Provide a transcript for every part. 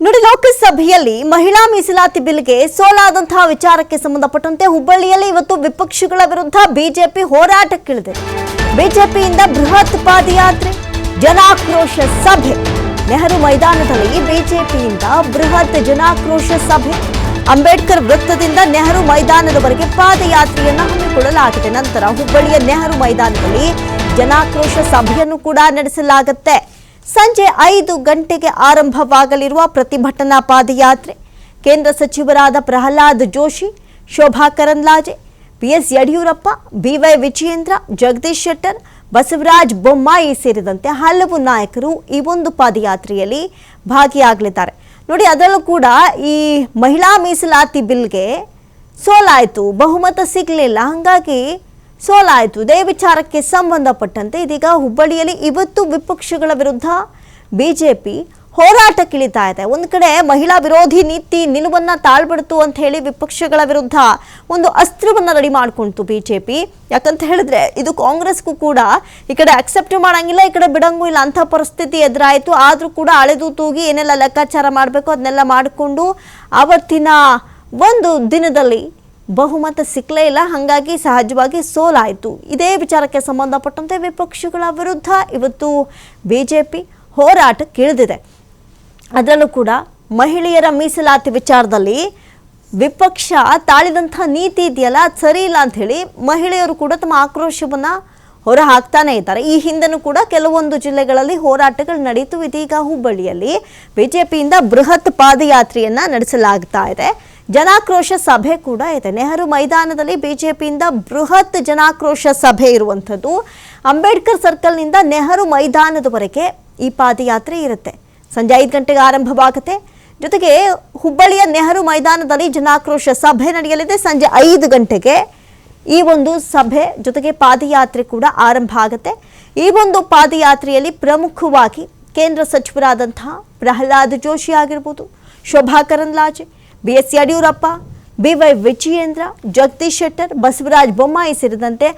ನೋಡಿ, ಲೋಕಸಭೆಯಲ್ಲಿ ಮಹಿಳಾ ಮೀಸಲಾತಿ ಬಿಲ್ಗೆ ಸೋಲಾದಂತಹ ವಿಚಾರಕ್ಕೆ ಸಂಬಂಧಪಟ್ಟಂತೆ ಹುಬ್ಬಳ್ಳಿಯಲ್ಲಿ ಇವತ್ತು ವಿಪಕ್ಷಗಳ ವಿರುದ್ಧ ಬಿಜೆಪಿ ಹೋರಾಟಕ್ಕಿಳಿದಿದೆ. ಬಿಜೆಪಿಯಿಂದ ಬೃಹತ್ ಪಾದಯಾತ್ರೆ, ಜನಾಕ್ರೋಶ ಸಭೆ. ನೆಹರು ಮೈದಾನದಲ್ಲಿ ಬಿಜೆಪಿಯಿಂದ ಬೃಹತ್ ಜನಾಕ್ರೋಶ ಸಭೆ. ಅಂಬೇಡ್ಕರ್ ವೃತ್ತದಿಂದ ನೆಹರು ಮೈದಾನದವರೆಗೆ ಪಾದಯಾತ್ರೆಯನ್ನು ಹಮ್ಮಿಕೊಳ್ಳಲಾಗಿದೆ. ನಂತರ ಹುಬ್ಬಳ್ಳಿಯ ನೆಹರು ಮೈದಾನದಲ್ಲಿ ಜನಾಕ್ರೋಶ ಸಭೆಯನ್ನು ಕೂಡ ನಡೆಸಲಾಗುತ್ತೆ. ಸಂಜೆ 5 ಗಂಟೆಗೆ ಆರಂಭವಾಗಲಿರುವ ಪ್ರತಿಭಟನಾ ಪಾದಯಾತ್ರೆ ಕೇಂದ್ರ ಸಚಿವರಾದ ಪ್ರಹ್ಲಾದ್ ಜೋಶಿ, ಶೋಭಾ ಕರಂದ್ಲಾಜೆ, ಬಿಎಸ್ ಯಡಿಯೂರಪ್ಪ, ಬಿವೈ ವಿಜಯೇಂದ್ರ, ಜಗದೀಶ್ ಶೆಟ್ಟರ್, ಬಸವರಾಜ ಬೊಮ್ಮಾಯಿ ಸೇರಿದಂತೆ ಹಲವು ನಾಯಕರು ಈ ಒಂದು ಪಾದಯಾತ್ರೆಯಲ್ಲಿ ಭಾಗಿಯಾಗಲಿದ್ದಾರೆ. ನೋಡಿ, ಅದರಲ್ಲೂ ಕೂಡ ಈ ಮಹಿಳಾ ಮೀಸಲಾತಿ ಬಿಲ್ಗೆ ಸೋಲಾಯಿತು, ಬಹುಮತ ಸಿಗಲಿಲ್ಲ, ಹಾಗಾಗಿ ಸೋಲಾಯಿತು. ಇದೇ ವಿಚಾರಕ್ಕೆ ಸಂಬಂಧಪಟ್ಟಂತೆ ಇದೀಗ ಹುಬ್ಬಳ್ಳಿಯಲ್ಲಿ ಇವತ್ತು ವಿಪಕ್ಷಗಳ ವಿರುದ್ಧ ಬಿಜೆಪಿ ಹೋರಾಟಕ್ಕಿಳಿತಾ ಇದೆ. ಒಂದು ಕಡೆ ಮಹಿಳಾ ವಿರೋಧಿ ನೀತಿ ನಿಲುವನ್ನ ತಾಳ್ಬಿಡ್ತು ಅಂತ ಹೇಳಿ ವಿಪಕ್ಷಗಳ ವಿರುದ್ಧ ಒಂದು ಅಸ್ತ್ರವನ್ನ ರೆಡಿ ಮಾಡ್ಕೊಂತು ಬಿಜೆಪಿ. ಯಾಕಂತ ಹೇಳಿದ್ರೆ ಇದು ಕಾಂಗ್ರೆಸ್ಗೂ ಕೂಡ ಈ ಕಡೆ ಅಕ್ಸೆಪ್ಟ್ ಮಾಡಂಗಿಲ್ಲ, ಈ ಕಡೆ ಬಿಡಂಗೂ ಇಲ್ಲ ಅಂತ ಪರಿಸ್ಥಿತಿ ಎದುರಾಯಿತು. ಆದ್ರೂ ಕೂಡ ಅಳೆದು ತೂಗಿ ಏನೆಲ್ಲ ಲೆಕ್ಕಾಚಾರ ಮಾಡಬೇಕು ಅದನ್ನೆಲ್ಲ ಮಾಡಿಕೊಂಡು ಆವತ್ತಿನ ಒಂದು ದಿನದಲ್ಲಿ ಬಹುಮತ ಸಿಕ್ಕಲೇ ಇಲ್ಲ, ಹಾಗಾಗಿ ಸಹಜವಾಗಿ ಸೋಲಾಯಿತು. ಇದೇ ವಿಚಾರಕ್ಕೆ ಸಂಬಂಧಪಟ್ಟಂತೆ ವಿಪಕ್ಷಗಳ ವಿರುದ್ಧ ಇವತ್ತು ಬಿಜೆಪಿ ಹೋರಾಟಕ್ಕಿಳಿದಿದೆ. ಅದರಲ್ಲೂ ಕೂಡ ಮಹಿಳೆಯರ ಮೀಸಲಾತಿ ವಿಚಾರದಲ್ಲಿ ವಿಪಕ್ಷ ತಾಳಿದಂಥ ನೀತಿ ಇದೆಯಲ್ಲ, ಅದು ಸರಿ ಇಲ್ಲ ಅಂತ ಹೇಳಿ ಮಹಿಳೆಯರು ಕೂಡ ತಮ್ಮ ಆಕ್ರೋಶವನ್ನು ಹೊರ ಹಾಕ್ತಾನೆ ಇದ್ದಾರೆ. ಈ ಹಿಂದೆನೂ ಕೂಡ ಕೆಲವೊಂದು ಜಿಲ್ಲೆಗಳಲ್ಲಿ ಹೋರಾಟಗಳು ನಡೀತು. ಇದೀಗ ಹುಬ್ಬಳ್ಳಿಯಲ್ಲಿ ಬಿಜೆಪಿಯಿಂದ ಬೃಹತ್ ಪಾದಯಾತ್ರೆಯನ್ನ ನಡೆಸಲಾಗ್ತಾ ಇದೆ. ಜನಾಕ್ರೋಶ ಸಭೆ ಕೂಡ ಇದೆ. ನೆಹರು ಮೈದಾನದಲ್ಲಿ ಬಿಜೆಪಿಯಿಂದ ಬೃಹತ್ ಜನಾಕ್ರೋಶ ಸಭೆ ಇರುವಂಥದ್ದು. ಅಂಬೇಡ್ಕರ್ ಸರ್ಕಲ್ನಿಂದ ನೆಹರು ಮೈದಾನದವರೆಗೆ ಈ ಪಾದಯಾತ್ರೆ ಇರುತ್ತೆ. ಸಂಜೆ 5 ಗಂಟೆಗೆ ಆರಂಭವಾಗುತ್ತೆ. ಜೊತೆಗೆ ಹುಬ್ಬಳ್ಳಿಯ ನೆಹರು ಮೈದಾನದಲ್ಲಿ ಜನಾಕ್ರೋಶ ಸಭೆ ನಡೆಯಲಿದೆ. ಸಂಜೆ 5 ಗಂಟೆಗೆ ಈ ಒಂದು ಸಭೆ ಜೊತೆಗೆ ಪಾದಯಾತ್ರೆ ಕೂಡ ಆರಂಭ ಆಗುತ್ತೆ. ಈ ಒಂದು ಪಾದಯಾತ್ರೆಯಲ್ಲಿ ಪ್ರಮುಖವಾಗಿ ಕೇಂದ್ರ ಸಚಿವರಾದಂತಹ ಪ್ರಹ್ಲಾದ್ ಜೋಶಿ ಆಗಿರ್ಬೋದು, ಶೋಭಾ ಕರಂದ್ಲಾಜೆ, ಬಿಎಸ್ ಯಡಿಯೂರಪ್ಪ, ಬಿವೈ ವಿಜಯೇಂದ್ರ, ಜಗದೀಶ್ ಶೆಟ್ಟರ್, ಬಸವರಾಜ ಬೊಮ್ಮಾಯಿ ಸೇರಿದಂತೆ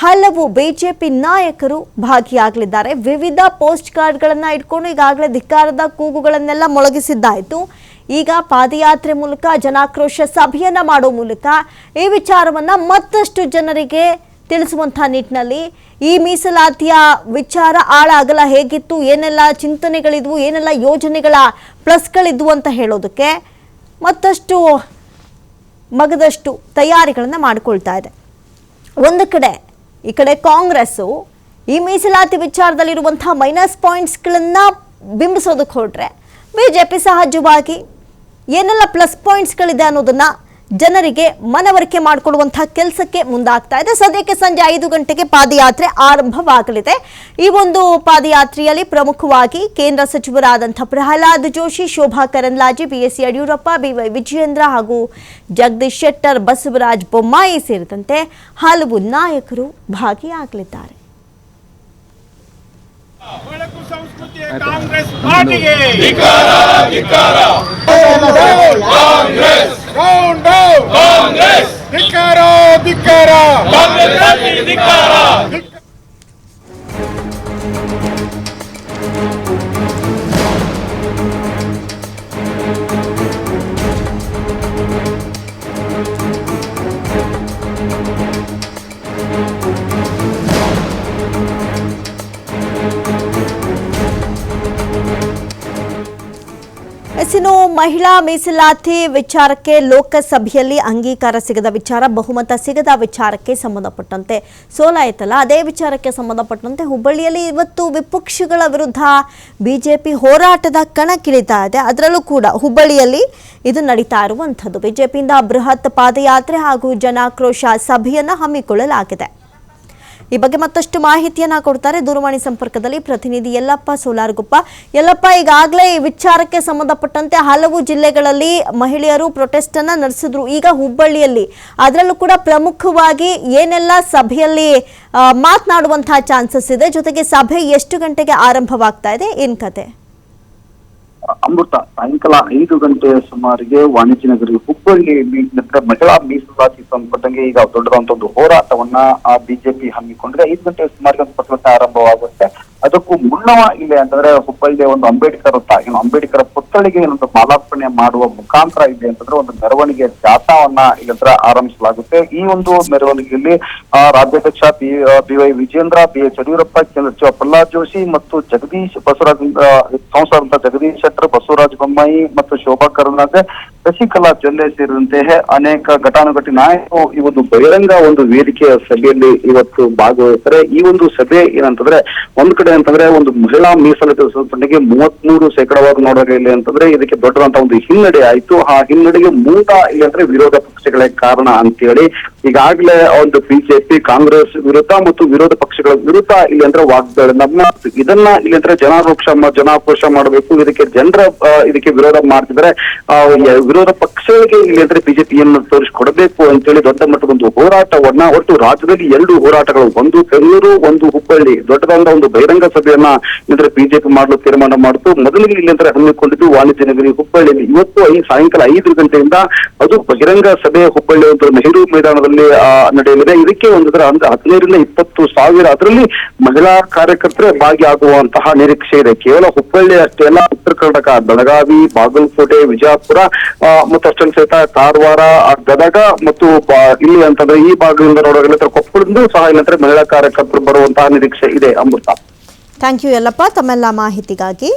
ಹಲವು ಬಿಜೆಪಿ ನಾಯಕರು ಭಾಗಿಯಾಗಲಿದ್ದಾರೆ. ವಿವಿಧ ಪೋಸ್ಟ್ ಕಾರ್ಡ್ಗಳನ್ನು ಇಟ್ಕೊಂಡು ಈಗಾಗಲೇ ಧಿಕ್ಕಾರದ ಕೂಗುಗಳನ್ನೆಲ್ಲ ಮೊಳಗಿಸಿದ್ದಾಯಿತು. ಈಗ ಪಾದಯಾತ್ರೆ ಮೂಲಕ ಜನಾಕ್ರೋಶ ಸಭೆಯನ್ನು ಮಾಡೋ ಮೂಲಕ ಈ ವಿಚಾರವನ್ನು ಮತ್ತಷ್ಟು ಜನರಿಗೆ ತಿಳಿಸುವಂಥ ನಿಟ್ಟಿನಲ್ಲಿ ಈ ಮೀಸಲಾತಿಯ ವಿಚಾರ ಆಳ ಅಗಲ ಹೇಗಿತ್ತು, ಏನೆಲ್ಲ ಚಿಂತನೆಗಳಿದ್ವು, ಏನೆಲ್ಲ ಯೋಜನೆಗಳ ಪ್ಲಸ್ಗಳಿದ್ವು ಅಂತ ಹೇಳೋದಕ್ಕೆ ಮತ್ತಷ್ಟು ಮಗದಷ್ಟು ತಯಾರಿಗಳನ್ನು ಮಾಡಿಕೊಳ್ತಾ ಇದೆ. ಒಂದು ಕಡೆ ಈ ಕಡೆ ಕಾಂಗ್ರೆಸ್ಸು ಈ ಮೀಸಲಾತಿ ವಿಚಾರದಲ್ಲಿರುವಂತಹ ಮೈನಸ್ ಪಾಯಿಂಟ್ಸ್ಗಳನ್ನು ಬಿಂಬಿಸೋದಕ್ಕೆ ಹೊರಟ್ರೆ, ಬಿಜೆಪಿ ಸಹಜವಾಗಿ ಏನೆಲ್ಲ ಪ್ಲಸ್ ಪಾಯಿಂಟ್ಸ್ಗಳಿದೆ ಅನ್ನೋದನ್ನು ಜನರಿಗೆ ಮನವರಿಕೆ ಮಾಡಿಕೊಡುವಂತಹ ಕೆಲಸಕ್ಕೆ ಮುಂದಾಗ್ತಾ ಇದೆ. ಸದ್ಯಕ್ಕೆ ಸಂಜೆ 5 ಗಂಟೆಗೆ ಪಾದಯಾತ್ರೆ ಆರಂಭವಾಗಲಿದೆ. ಈ ಒಂದು ಪಾದಯಾತ್ರೆಯಲ್ಲಿ ಪ್ರಮುಖವಾಗಿ ಕೇಂದ್ರ ಸಚಿವರಾದಂತಹ ಪ್ರಹ್ಲಾದ್ ಜೋಶಿ, ಶೋಭಾ ಕರಂದ್ಲಾಜೆ, ಬಿಎಸ್ ಯಡಿಯೂರಪ್ಪ, ಬಿವೈ ವಿಜಯೇಂದ್ರ ಹಾಗೂ ಜಗದೀಶ್ ಶೆಟ್ಟರ್, ಬಸವರಾಜ ಬೊಮ್ಮಾಯಿ ಸೇರಿದಂತೆ ಹಲವು ನಾಯಕರು ಭಾಗಿಯಾಗಲಿದ್ದಾರೆ. ಕಾಂಗ್ರೆಸ್ ಪಾರ್ಟಿಗೆ ಧಿಕ್ಕಾರ ಧಿಕ್ಕಾರ ಇನ್ನು ಮಹಿಳಾ ಮೀಸಲಾತಿ ವಿಚಾರಕ್ಕೆ ಲೋಕಸಭೆಯಲ್ಲಿ ಅಂಗೀಕಾರ ಸಿಗದ ವಿಚಾರ, ಬಹುಮತ ಸಿಗದ ವಿಚಾರಕ್ಕೆ ಸಂಬಂಧಪಟ್ಟಂತೆ ಸೋಲಾಯಿತಲ್ಲ, ಅದೇ ವಿಚಾರಕ್ಕೆ ಸಂಬಂಧಪಟ್ಟಂತೆ ಹುಬ್ಬಳ್ಳಿಯಲ್ಲಿ ಇವತ್ತು ವಿಪಕ್ಷಗಳ ವಿರುದ್ಧ ಬಿಜೆಪಿ ಹೋರಾಟದ ಕಣಕ್ಕಿಳಿತಾ ಇದೆ. ಅದರಲ್ಲೂ ಕೂಡ ಹುಬ್ಬಳ್ಳಿಯಲ್ಲಿ ಇದು ನಡೀತಾ ಇರುವಂಥದ್ದು. ಬಿಜೆಪಿಯಿಂದ ಬೃಹತ್ ಪಾದಯಾತ್ರೆ ಹಾಗೂ ಜನಾಕ್ರೋಶ ಸಭೆಯನ್ನು ಹಮ್ಮಿಕೊಳ್ಳಲಾಗಿದೆ. ಈ ಬಗ್ಗೆ ಮತ್ತಷ್ಟು ಮಾಹಿತಿಯನ್ನ ಕೊಡ್ತಾರೆ ದೂರವಾಣಿ ಸಂಪರ್ಕದಲ್ಲಿ ಪ್ರತಿನಿಧಿ ಯಲ್ಲಪ್ಪ ಸೋಲಾರಗುಪ್ಪ. ಯಲ್ಲಪ್ಪ, ಈಗಾಗಲೇ ಈ ವಿಚಾರಕ್ಕೆ ಸಂಬಂಧಪಟ್ಟಂತೆ ಹಲವು ಜಿಲ್ಲೆಗಳಲ್ಲಿ ಮಹಿಳೆಯರು ಪ್ರೊಟೆಸ್ಟ್ ಅನ್ನ ನಡೆಸಿದ್ರು. ಈಗ ಹುಬ್ಬಳ್ಳಿಯಲ್ಲಿ ಅದರಲ್ಲೂ ಕೂಡ ಪ್ರಮುಖವಾಗಿ ಏನೆಲ್ಲ ಸಭೆಯಲ್ಲಿ ಮಾತನಾಡುವಂತಹ ಚಾನ್ಸಸ್ ಇದೆ, ಜೊತೆಗೆ ಸಭೆ ಎಷ್ಟು ಗಂಟೆಗೆ ಆರಂಭವಾಗ್ತಾ ಇದೆ, ಏನ್ ಕತೆ? ಅಮೃತ, ಸಾಯಂಕಾಲ 5 ಗಂಟೆಯ ಸುಮಾರಿಗೆ ವಾಣಿಜ್ಯ ನಗರಿ ಹುಬ್ಬಳ್ಳಿ ಮಹಿಳಾ ಮೀಸಲಾತಿ ಸಂಬಂಧಪಟ್ಟಂಗೆ ಈಗ ದೊಡ್ಡದಾದಂತ ಒಂದು ಹೋರಾಟವನ್ನ ಬಿಜೆಪಿ ಹಮ್ಮಿಕೊಂಡಿದೆ. 5 ಗಂಟೆಯ ಸುಮಾರಿಗೆ ಪ್ರತಿಭಟನೆ ಆರಂಭವಾಗುತ್ತೆ. ಅದಕ್ಕೂ ಮುನ್ನವ ಇಲ್ಲಿ ಅಂತಂದ್ರೆ ಹುಬ್ಬಳ್ಳಿಯ ಒಂದು ಅಂಬೇಡ್ಕರ್ ವೃತ್ತ, ಏನು ಅಂಬೇಡ್ಕರ್ ಪುತ್ಥಳಿಗೆ ಒಂದು ಮಾಲಾರ್ಪಣೆ ಮಾಡುವ ಮುಖಾಂತರ ಇದೆ ಅಂತಂದ್ರೆ ಒಂದು ಮೆರವಣಿಗೆ ಜಾಥಾವನ್ನ ಇಲ್ಲಂದ್ರೆ ಆರಂಭಿಸಲಾಗುತ್ತೆ. ಈ ಒಂದು ಮೆರವಣಿಗೆಯಲ್ಲಿ ರಾಜ್ಯಾಧ್ಯಕ್ಷ ಬಿ.ವೈ. ವಿಜೇಂದ್ರ, ಬಿ.ಎಚ್. ಯಡಿಯೂರಪ್ಪ, ಕೇಂದ್ರ ಸಚಿವ ಪ್ರಹ್ಲಾದ್ ಜೋಶಿ ಮತ್ತು ಜಗದೀಶ್ ಬಸವರಾಜ್ ಸಂಸದ ಜಗದೀಶ್ ಶೆಟ್ಟರ್, ಬಸವರಾಜ ಬೊಮ್ಮಾಯಿ ಮತ್ತು ಶೋಭಾ ಕರಂದ್ಲಾಜೆ, ಶಶಿಕಲಾ ಜೊಲ್ಲೆ ಸೇರಿದಂತೆ ಅನೇಕ ಘಟಾನುಘಟಿ ನಾಯಕರು ಈ ಒಂದು ಬಹಿರಂಗ ಒಂದು ವೇದಿಕೆಯ ಸಭೆಯಲ್ಲಿ ಇವತ್ತು ಭಾಗವಹಿಸ್ತಾರೆ. ಈ ಒಂದು ಸಭೆ ಏನಂತಂದ್ರೆ ಒಂದ್ ಕಡೆ ಅಂತಂದ್ರೆ ಒಂದು ಮಹಿಳಾ ಮೀಸಲಾತಿ ಸಂಘಟನೆಗೆ 33% ನೋಡುವಾಗ ಇಲ್ಲಿ ಅಂತಂದ್ರೆ ಇದಕ್ಕೆ ದೊಡ್ಡದಂತ ಒಂದು ಹಿನ್ನಡೆ ಆಯ್ತು. ಆ ಹಿನ್ನಡೆಗೆ ಮೂಲ ಇಲ್ಲಿ ಅಂದ್ರೆ ವಿರೋಧ ಪಕ್ಷಗಳೇ ಕಾರಣ ಅಂತೇಳಿ ಈಗಾಗಲೇ ಒಂದು ಬಿಜೆಪಿ ಕಾಂಗ್ರೆಸ್ ವಿರುದ್ಧ ಮತ್ತು ವಿರೋಧ ಪಕ್ಷಗಳ ವಿರುದ್ಧ ಇಲ್ಲಿ ಅಂದ್ರೆ ವಾಗ್ದಾಳಿ ಇದನ್ನ ಇಲ್ಲಿ ಅಂದ್ರೆ ಜನಾಕ್ರೋಶ ಮಾಡಬೇಕು, ಇದಕ್ಕೆ ಜನರ ಇದಕ್ಕೆ ವಿರೋಧ ಮಾಡ್ತಿದ್ರೆ ವಿರೋಧ ಪಕ್ಷಗಳಿಗೆ ಇಲ್ಲಿ ಅಂದ್ರೆ ಬಿಜೆಪಿಯನ್ನು ತೋರಿಸಿಕೊಡಬೇಕು ಅಂತೇಳಿ ದೊಡ್ಡ ಮಟ್ಟದ ಒಂದು ಹೋರಾಟವನ್ನ ಒಟ್ಟು ರಾಜ್ಯದಲ್ಲಿ 2 ಹೋರಾಟಗಳು, ಒಂದು ಬೆಂಗಳೂರು, ಒಂದು ಹುಬ್ಬಳ್ಳಿ, ದೊಡ್ಡದಾದ ಒಂದು ಬಹಿರಂಗ ಸಭೆಯನ್ನ ಅಂದ್ರೆ ಬಿಜೆಪಿ ಮಾಡಲು ತೀರ್ಮಾನ ಮಾಡಿತು. ಮೊದಲಿಗೆ ಇಲ್ಲಿ ಅಂದ್ರೆ ಹಮ್ಮಿಕೊಂಡಿದ್ದು ವಾಣಿಜ್ಯ ನಗರಿ ಹುಬ್ಬಳ್ಳಿಯಲ್ಲಿ. ಇವತ್ತು ಸಾಯಂಕಾಲ 5 ಗಂಟೆಯಿಂದ ಅದು ಬಹಿರಂಗ ಸಭೆ ಹುಬ್ಬಳ್ಳಿ ಒಂದು ನೆಹರು ಮೈದಾನದಲ್ಲಿ ನಡೆಯಲಿದೆ. ಇದಕ್ಕೆ ಒಂದು 15,000 ರಿಂದ 20,000 ಅದರಲ್ಲಿ ಮಹಿಳಾ ಕಾರ್ಯಕರ್ತರೇ ಭಾಗಿಯಾಗುವಂತಹ ನಿರೀಕ್ಷೆ ಇದೆ. ಕೇವಲ ಹುಬ್ಬಳ್ಳಿ ಅಷ್ಟೇ ಅಲ್ಲ, ಉತ್ತರ ಕರ್ನಾಟಕ, ಬೆಳಗಾವಿ, ಬಾಗಲಕೋಟೆ, ವಿಜಯಪುರ ಮತ್ತು ಅಷ್ಟೊಂದು ಸಹಿತ ಕಾರವಾರ, ಗದಗ ಮತ್ತು ಇಲ್ಲಿ ಅಂತಂದ್ರೆ ಈ ಭಾಗದಿಂದ ನೋಡೋಕೆ ಕೊಪ್ಪಳದಿಂದ ಸಹ ಇಲ್ಲಂದ್ರೆ ಮಹಿಳಾ ಕಾರ್ಯಕರ್ತರು ಬರುವಂತಹ ನಿರೀಕ್ಷೆ ಇದೆ. ಅಮೃತ, ಥ್ಯಾಂಕ್ ಯು ಯಲ್ಲಪ್ಪ ತಮ್ಮೆಲ್ಲ ಮಾಹಿತಿಗಾಗಿ.